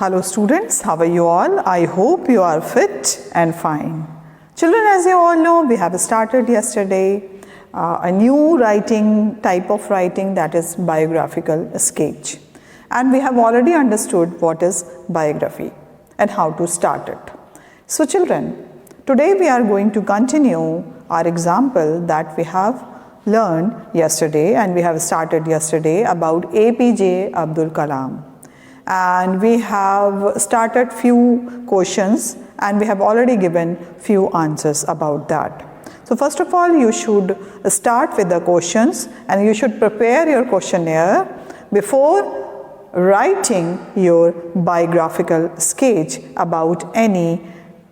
Hello students, how are you all? I hope you are fit and fine. Children, as you all know, we have started yesterday a new type of writing, that is biographical sketch. And we have already understood what is biography and how to start it. So children, today we are going to continue our example that we have learned yesterday and we have started yesterday about APJ Abdul Kalam. And we have started few questions and we have already given few answers about that. So first of all, you should start with the questions and you should prepare your questionnaire before writing your biographical sketch about any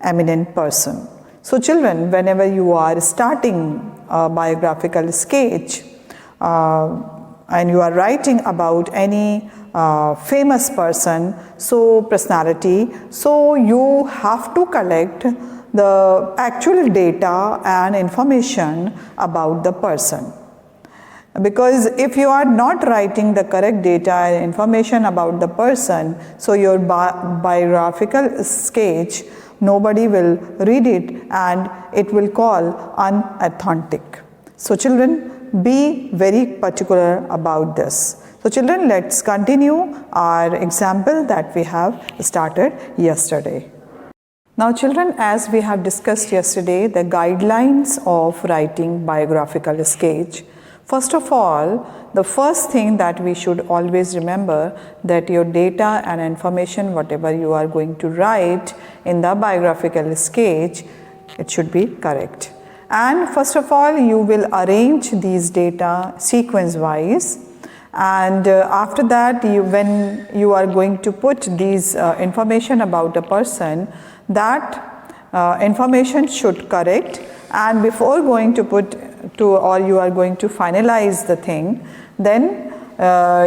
eminent person. So children, whenever you are starting a biographical sketch and you are writing about any famous person, so personality, so you have to collect the actual data and information about the person. Because if you are not writing the correct data and information about the person, so your biographical sketch, nobody will read it and it will call unauthentic. So children, be very particular about this. So children, let's continue our example that we have started yesterday. Now children, as we have discussed yesterday, the guidelines of writing biographical sketch. First of all, the first thing that we should always remember that your data and information, whatever you are going to write in the biographical sketch, it should be correct. And first of all, you will arrange these data sequence wise. And after that, when you are going to put these information about a person, that information should correct. And before going to put or you are going to finalize the thing, then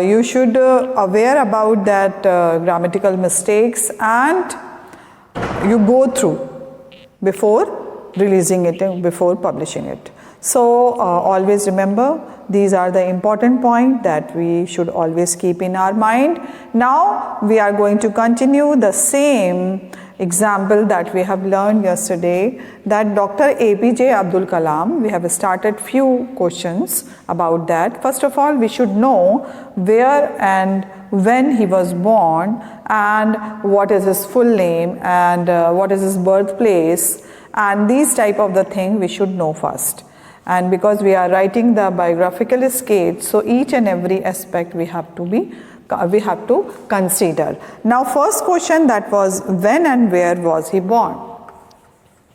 you should aware about that grammatical mistakes and you go through before releasing it, before publishing it. So always remember, these are the important points that we should always keep in our mind. Now we are going to continue the same example that we have learned yesterday, that Dr. APJ Abdul Kalam, we have started few questions about that. First of all, we should know where and when he was born and what is his full name and what is his birthplace, and these type of the thing we should know first. And because we are writing the biographical sketch, so each and every aspect we have to consider. Now first question, that was when and where was he born?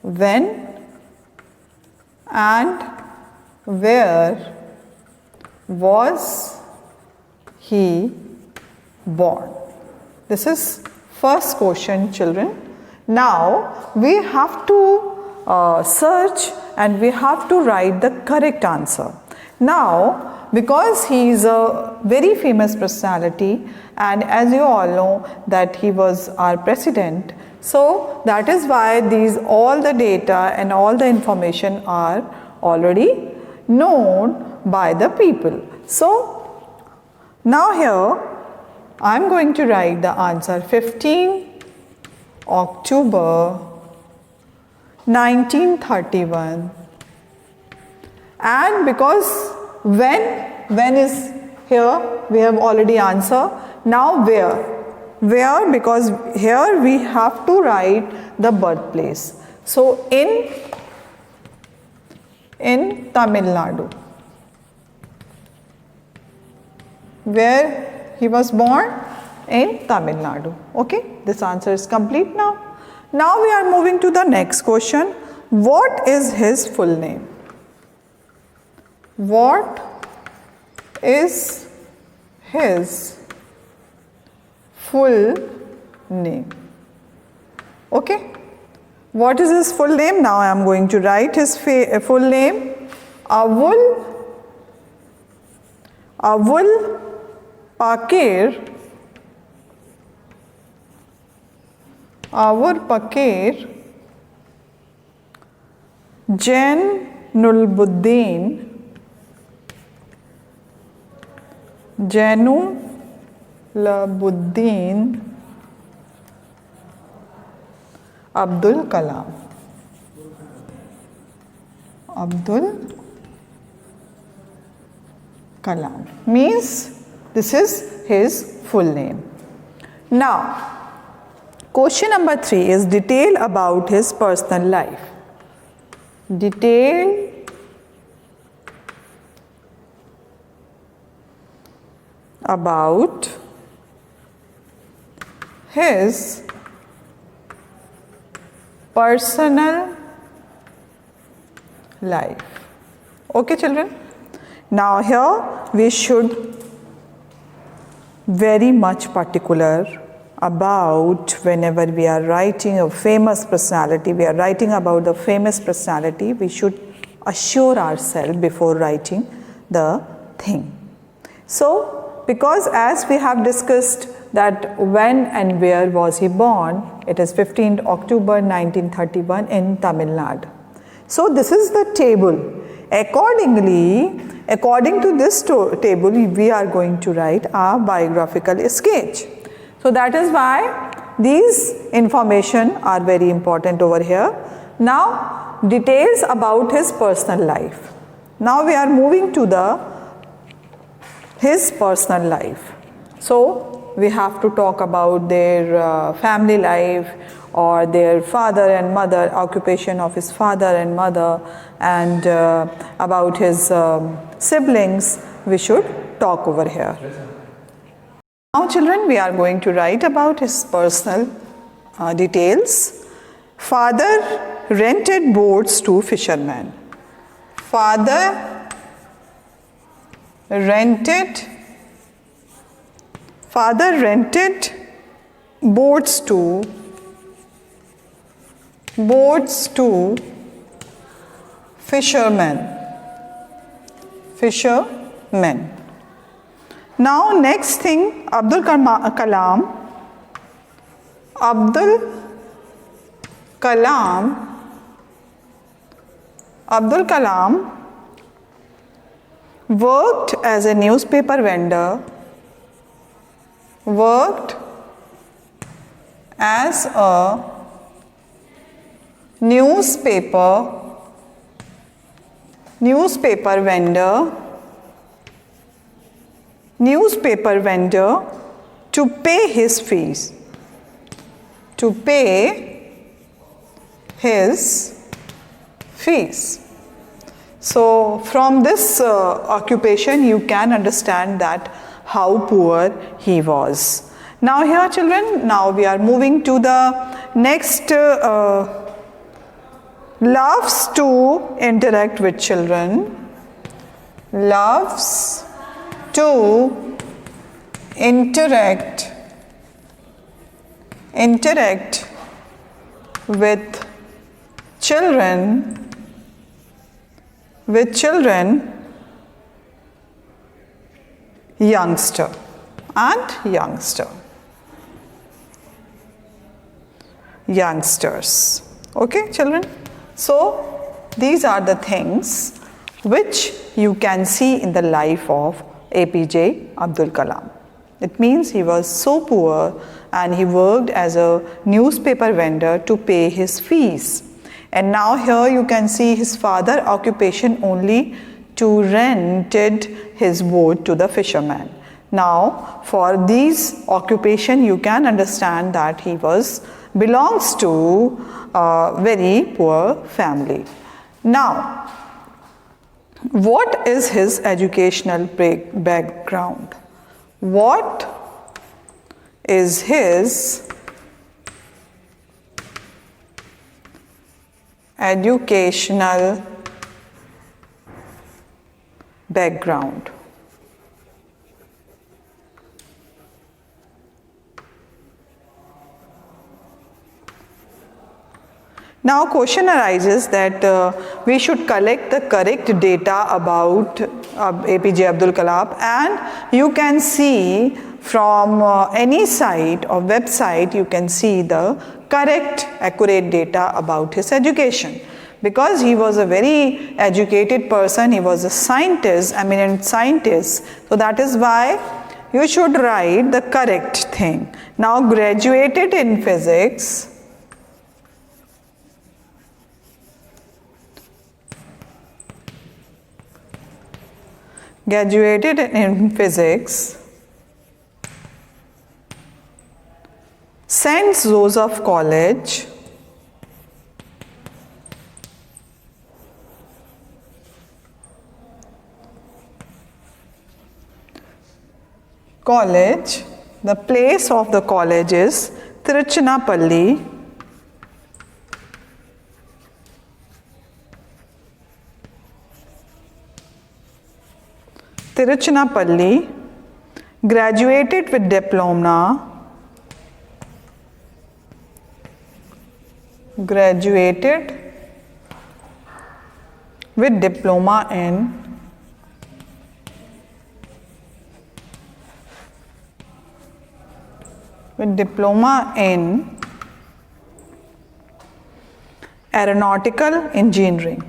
When and where was he born? This is first question, children. Now we have to search and we have to write the correct answer. Now, because he is a very famous personality and as you all know that he was our president, so that is why all the data and all the information are already known by the people. So now here I am going to write the answer 15 October 1931, and because when is here, we have already answered. Now where, because here we have to write the birthplace. So in Tamil Nadu, where he was born, in Tamil Nadu. Okay, this answer is complete now. Now we are moving to the next question. What is his full name? What is his full name? Okay. What is his full name? Now I am going to write his full name. Abul Pakir Jainullabuddin Abdul Kalam. Abdul Kalam means this is his full name. Now, question number 3 is detail about his personal life. Detail about his personal life. Okay, children? Now here we should very much particular about whenever we are writing a famous personality, we are writing about the famous personality, we should assure ourselves before writing the thing. So, because as we have discussed that when and where was he born, it is 15th October 1931 in Tamil Nadu. So, this is the table. Accordingly, according to this table, we are going to write a biographical sketch. So, that is why these information are very important over here. Now, details about his personal life. Now, we are moving to his personal life. So, we have to talk about their family life or their father and mother, occupation of his father and mother, and about his siblings, we should talk over here. Now children, we are going to write about his personal details. Father rented boats to fishermen. Father rented boats to fishermen. Now next thing, Abdul Kalam worked as a newspaper vendor. Newspaper vendor to pay his fees. So from this occupation you can understand that how poor he was. Now here children, now we are moving to the next loves to interact with children. Loves to interact with children, youngsters. Okay children, so these are the things which you can see in the life of APJ Abdul Kalam. It means he was so poor and he worked as a newspaper vendor to pay his fees. And now here you can see his father occupation only to rented his boat to the fisherman. Now for these occupation you can understand that he belongs to a very poor family. Now, what is his educational background? What is his educational background? Now question arises that we should collect the correct data about APJ Abdul Kalam, and you can see from any site or website you can see the correct accurate data about his education, because he was a very educated person, he was a scientist, eminent scientist, so that is why you should write the correct thing. Now graduated in physics, Graduated in physics, St. Joseph College, the place of the college is Tiruchinappalli, graduated with diploma, in aeronautical engineering.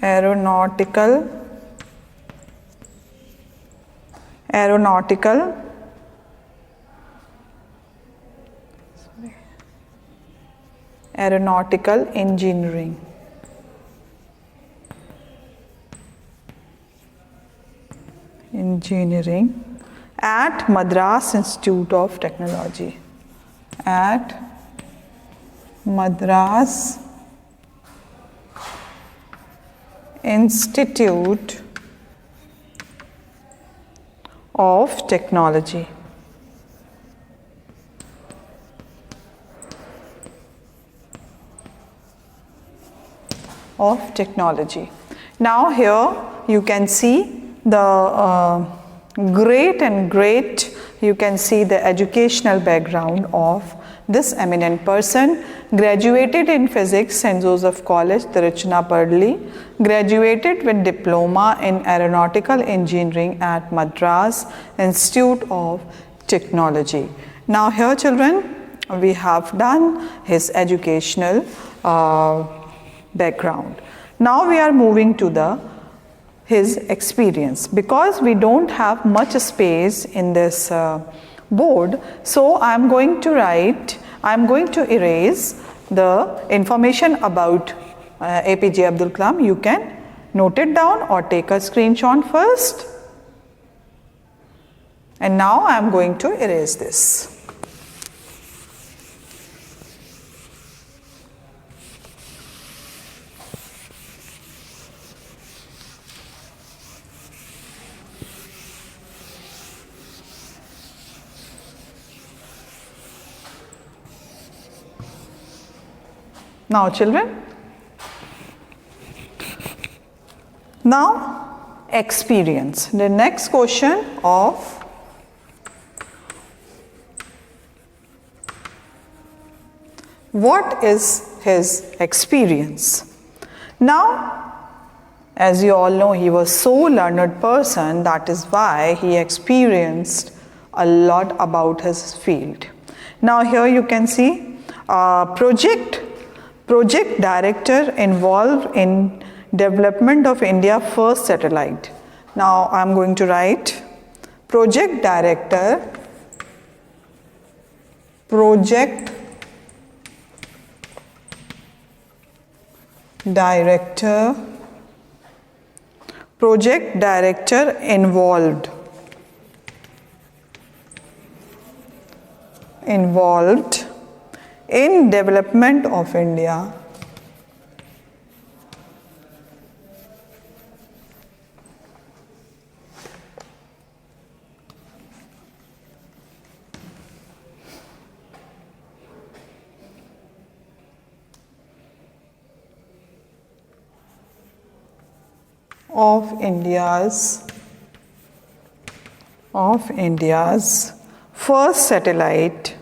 Aeronautical engineering. At Madras Institute of Technology. At Madras Institute of Technology. Now here you can see the you can see the educational background of this eminent person. Graduated in physics, St. Joseph College, Tiruchinappalli. Graduated with diploma in aeronautical engineering at Madras Institute of Technology. Now here children, we have done his educational background. Now we are moving to his experience, because we don't have much space in this board, so I am going to erase the information about APJ Abdul Kalam. You can note it down or take a screenshot first. And now I am going to erase this. Now children, now experience. The next question of what is his experience? Now, as you all know, he was so learned person, that is why he experienced a lot about his field. Now here you can see project director involved in development of India's first satellite. Now I am going to write project director involved in development of India. Of India's first satellite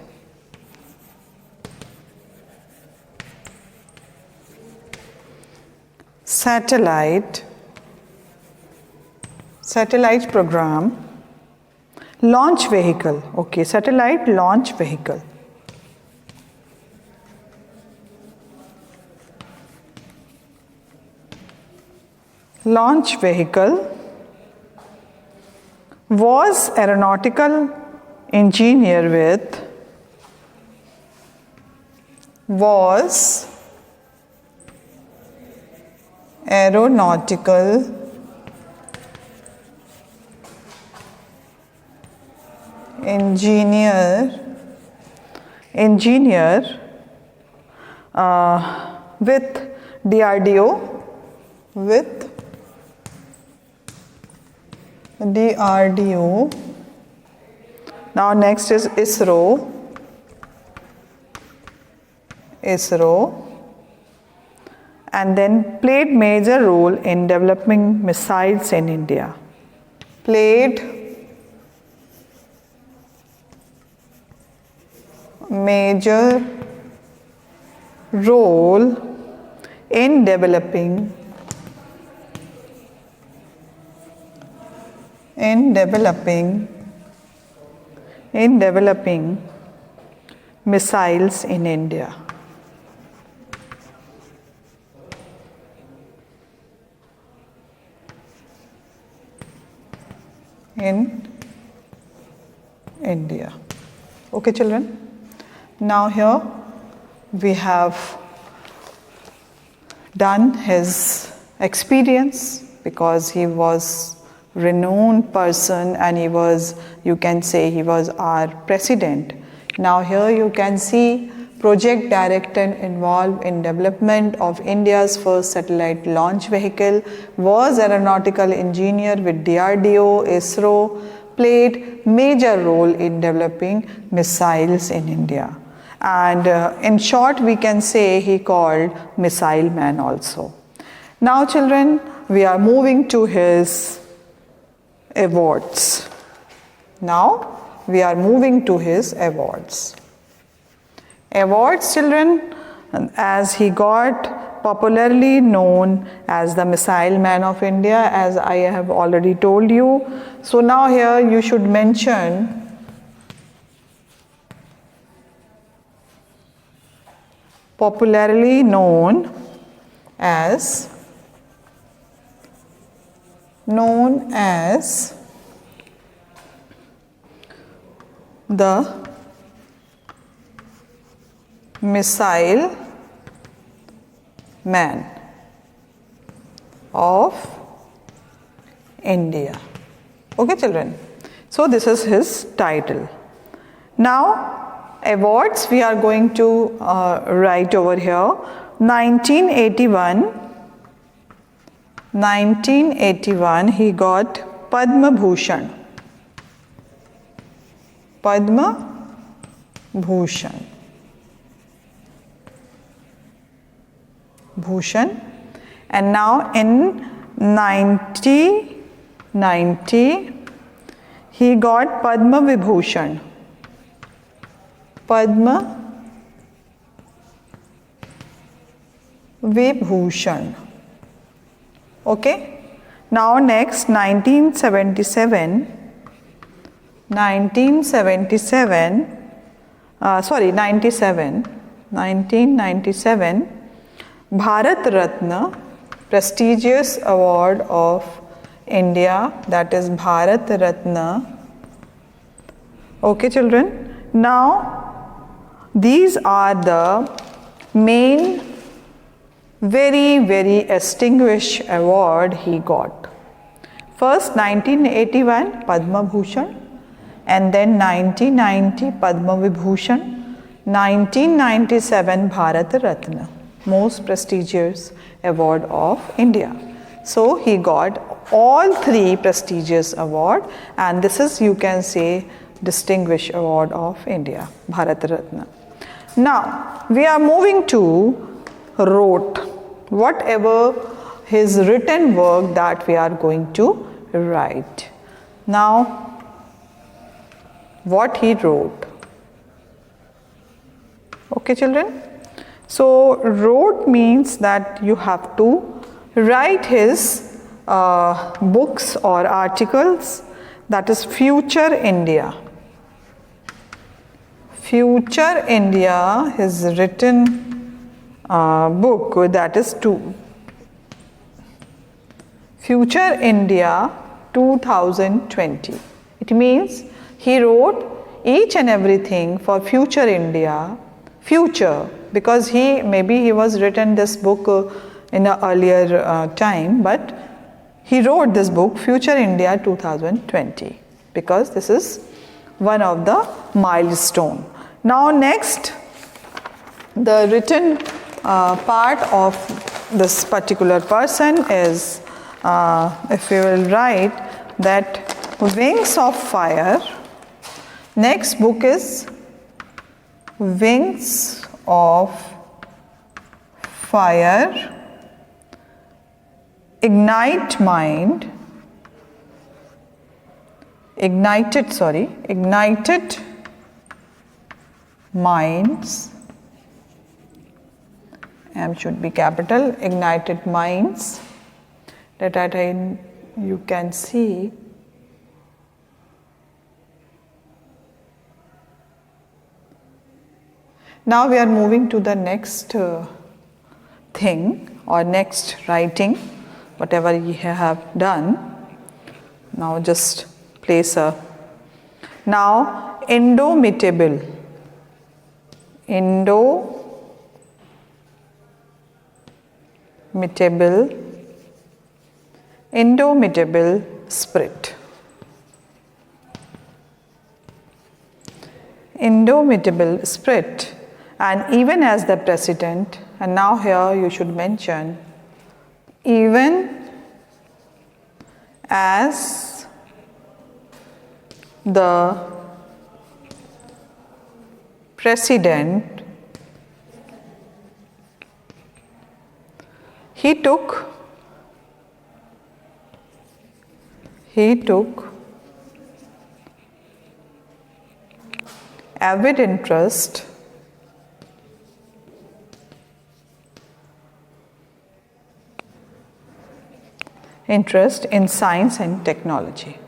program, launch vehicle. Okay, satellite launch vehicle. Launch vehicle was aeronautical engineer with aeronautical engineer with DRDO, Now next is ISRO, and then played major role in developing missiles in India. Played major role in developing missiles in India. Okay, children. Now here we have done his experience, because he was renowned person and he was, you can say, he was our president. Now here you can see project director involved in development of India's first satellite launch vehicle, was aeronautical engineer with DRDO, ISRO, played major role in developing missiles in India. And in short, we can say he called missile man also. Now children, we are moving to his awards. Awards, children, as he got popularly known as the Missile Man of India, as I have already told you. So now here you should mention popularly known as the Missile Man of India. Okay, children. So this is his title. Now awards we are going to write over here. 1981 he got Padma Bhushan. And now in 1990 he got Padma Vibhushan. Okay. Now next 1997 Bharat Ratna, prestigious award of India, that is Bharat Ratna. Okay, children. Now these are the main very, very distinguished award he got. First 1981 Padma Bhushan, and then 1990 Padma Vibhushan, 1997 Bharat Ratna, most prestigious award of India. So he got all three prestigious award, and this is, you can say, distinguished award of India, Bharat Ratna. Now we are moving to wrote, whatever his written work that we are going to write. Now what he wrote. Okay, children. So wrote means that you have to write his books or articles, that is Future India. Future India, his written book, that is Future India 2020. It means he wrote each and everything for Future India, future, because he was written this book in an earlier time, but he wrote this book Future India 2020, because this is one of the milestone. Now next, the written part of this particular person is, if we will write that Wings of Fire. Next book is Wings of Fire, Ignited Minds, M should be capital, Ignited Minds, that you can see. Now we are moving to the next thing or next writing, whatever you have done. Now just place a, now indomitable spirit. Indomitable spirit, and even as the president, and now here you should mention even as the president, he took avid interest in science and technology.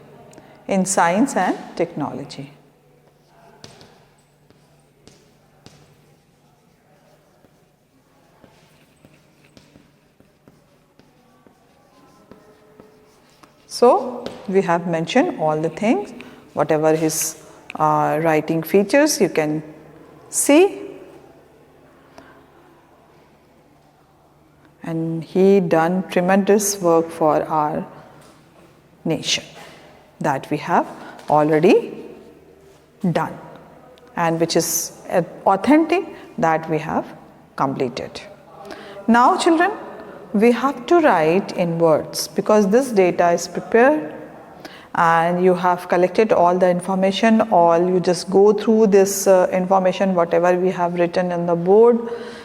So we have mentioned all the things, whatever his writing features you can see, and he done tremendous work for our nation that we have already done, and which is authentic that we have completed. Now children, we have to write in words, because this data is prepared and you have collected all the information. All you just go through this information, whatever we have written on the board.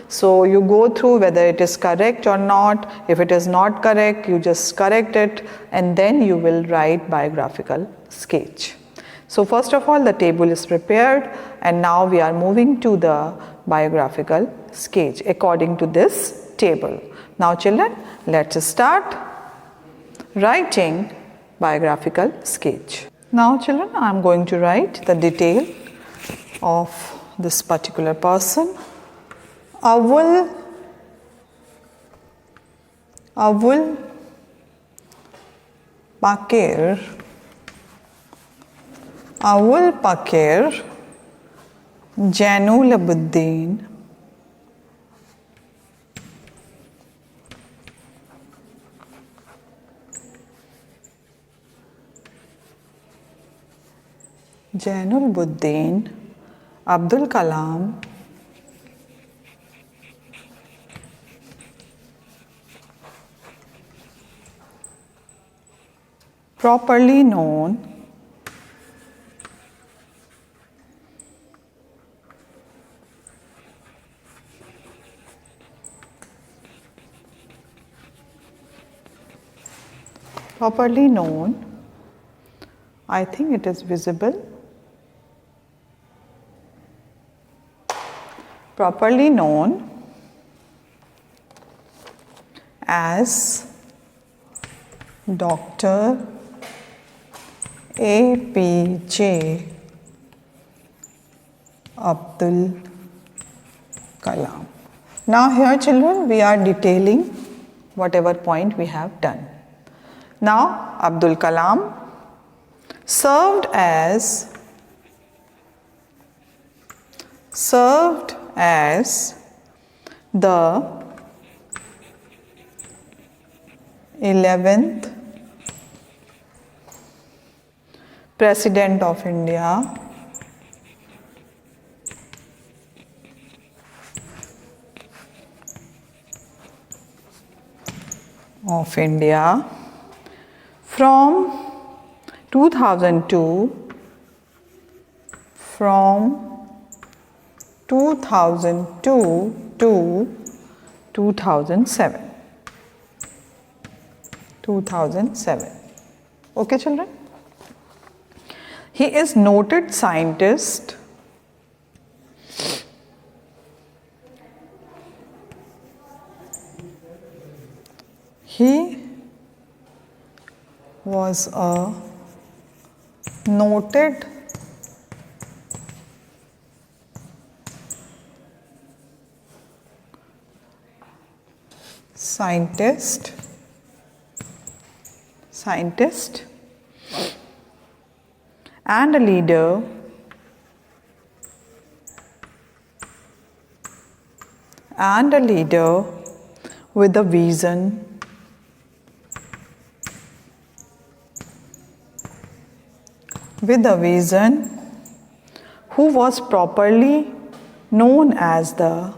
So you go through whether it is correct or not. If it is not correct, you just correct it, and then you will write biographical sketch. So first of all, the table is prepared, and now we are moving to the biographical sketch according to this table. Now children, let's start writing biographical sketch. Now children, I am going to write the detail of this particular person. Avul Pakir Jainulabuddin Abdul Kalam properly known I think it is visible, properly known as Dr. APJ Abdul Kalam. Now here children, we are detailing whatever point we have done. Now Abdul Kalam served as the 11th President of India of India from 2002 to 2007. 2007. Okay, children? He is noted scientist. He was a noted scientist and a leader with a vision who was properly known as the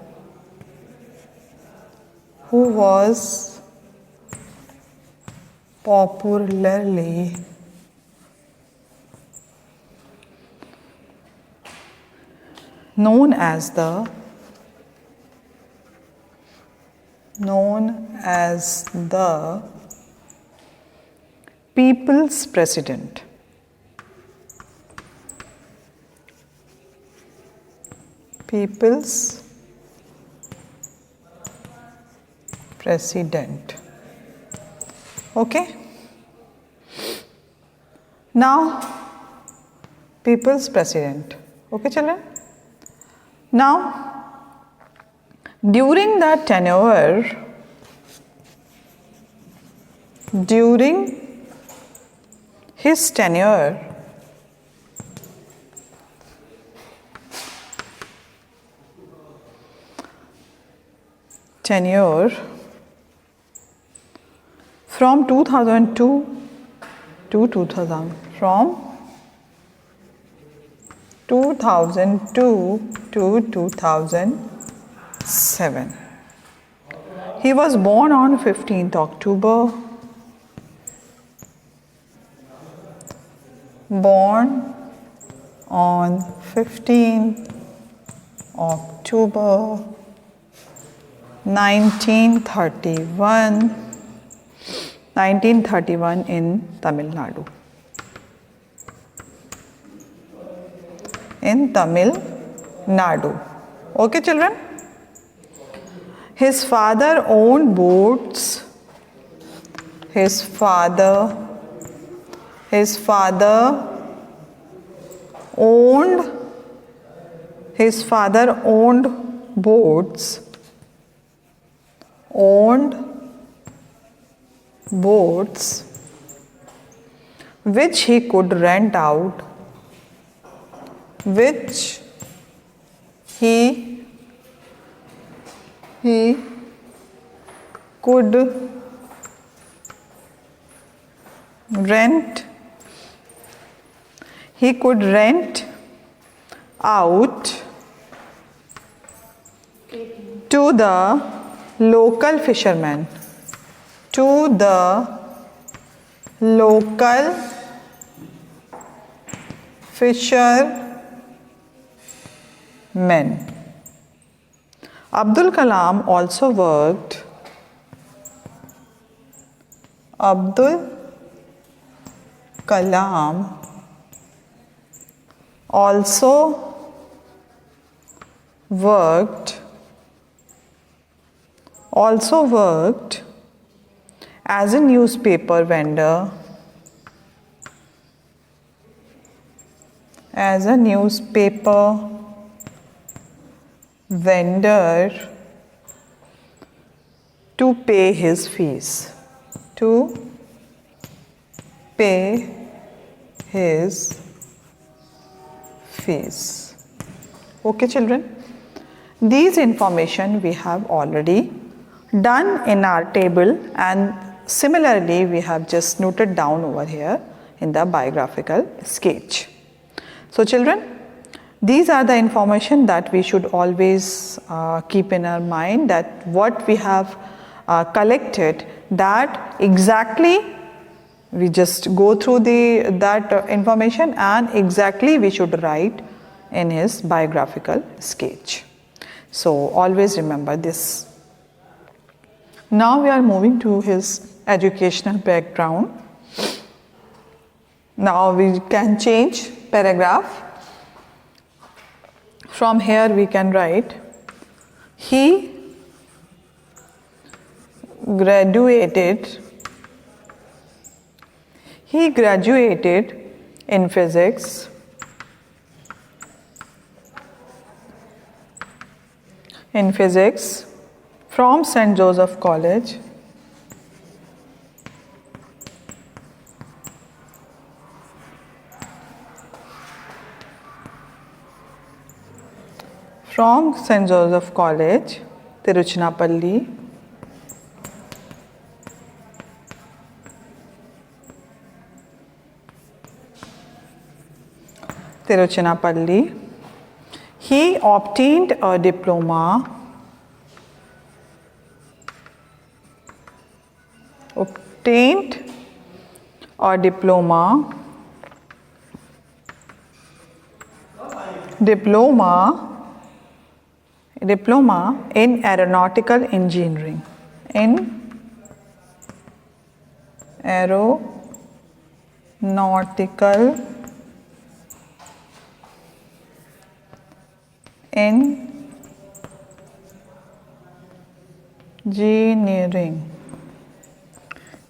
People's President. People's President. Okay. Now, People's President. Okay, children. Now, during his tenure, from 2002 to 2007. He was born on 15th October. Born on 15th October 1931 in Tamil Nadu. Okay, children? His father owned boats. His father owned boats. Which he could rent out. He could rent out to the local fishermen. Abdul Kalam also worked as a newspaper vendor. To pay his fees. Okay, children? These information we have already done in our table, and similarly we have just noted down over here in the biographical sketch. So children, these are the information that we should always keep in our mind, that what we have collected that exactly we just go through that information and exactly we should write in his biographical sketch. So always remember this. Now we are moving to his educational background. Now we can change paragraph. From here we can write, he graduated in physics from St. Joseph College Tiruchirappalli, he obtained a diploma in aeronautical engineering.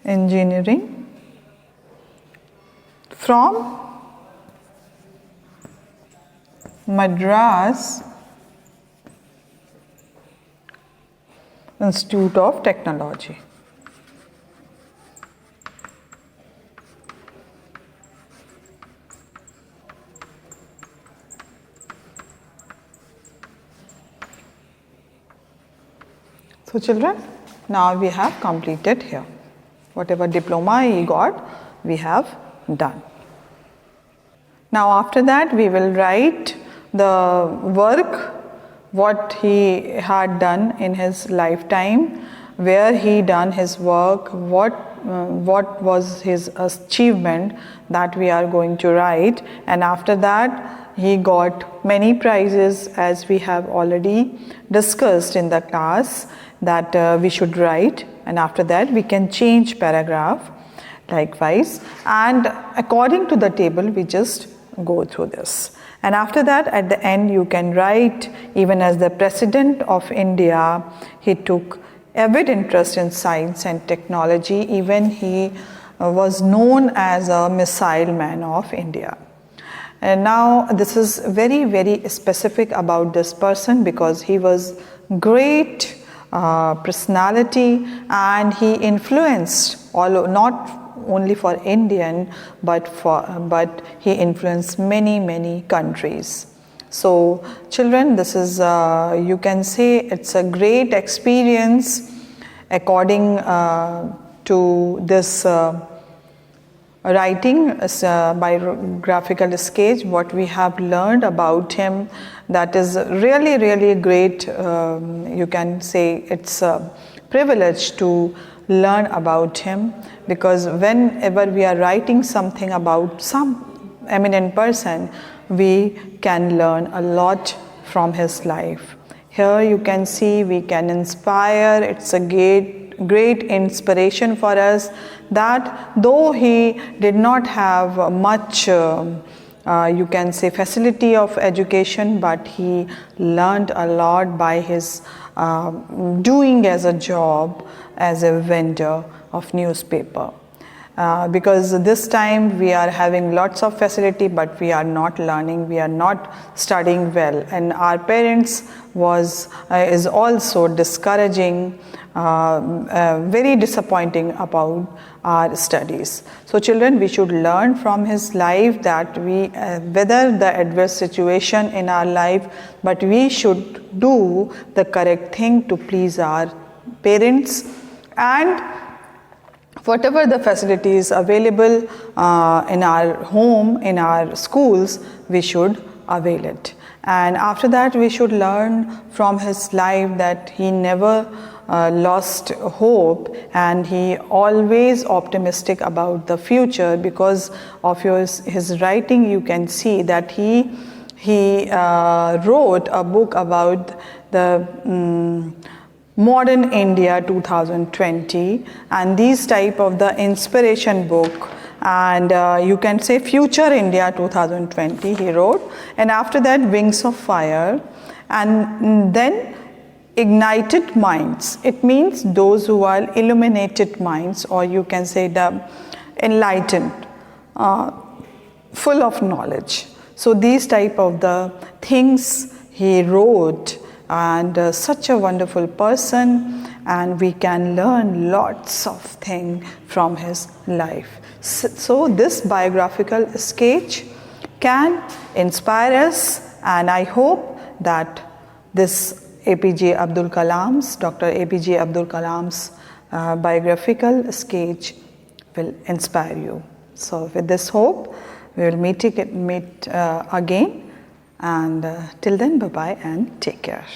Engineering from Madras Institute of Technology. So children, now we have completed here. Whatever diploma he got, we have done. Now after that we will write the work, what he had done in his lifetime, where he done his work, what was his achievement, that we are going to write. And after that he got many prizes, as we have already discussed in the class, that we should write. And after that we can change paragraph likewise, and according to the table we just go through this. And after that, at the end, you can write, even as the President of India, he took avid interest in science and technology. Even he was known as a missile man of India. And now this is very, very specific about this person, because he was great personality, and he influenced not only for Indian, but he influenced many countries. So children, this is you can say it's a great experience according to this writing biographical sketch. What we have learned about him, that is really great. You can say it's a privilege to learn about him, because whenever we are writing something about some eminent person, we can learn a lot from his life. Here you can see we can inspire. It's a great inspiration for us, that though he did not have much you can say facility of education, but he learned a lot by his doing as a job as a vendor of newspaper. Because this time we are having lots of facility, but we are not learning, we are not studying well, and our parents is also discouraging, very disappointing about our studies. So children, we should learn from his life that we weather the adverse situation in our life, but we should do the correct thing to please our parents, and whatever the facilities available in our home, in our schools, we should avail it. And after that we should learn from his life that he never lost hope, and he always optimistic about the future. Because of his writing, you can see that he wrote a book about the modern India 2020, and these type of the inspiration book, and you can say Future India 2020 he wrote, and after that Wings of Fire, and then Ignited Minds. It means those who are illuminated minds, or you can say the enlightened, full of knowledge. So these type of the things he wrote, and such a wonderful person, and we can learn lots of things from his life. So this biographical sketch can inspire us, and I hope that this Dr. APJ Abdul Kalam's biographical sketch will inspire you. So with this hope, we will meet again, and till then, bye-bye and take care.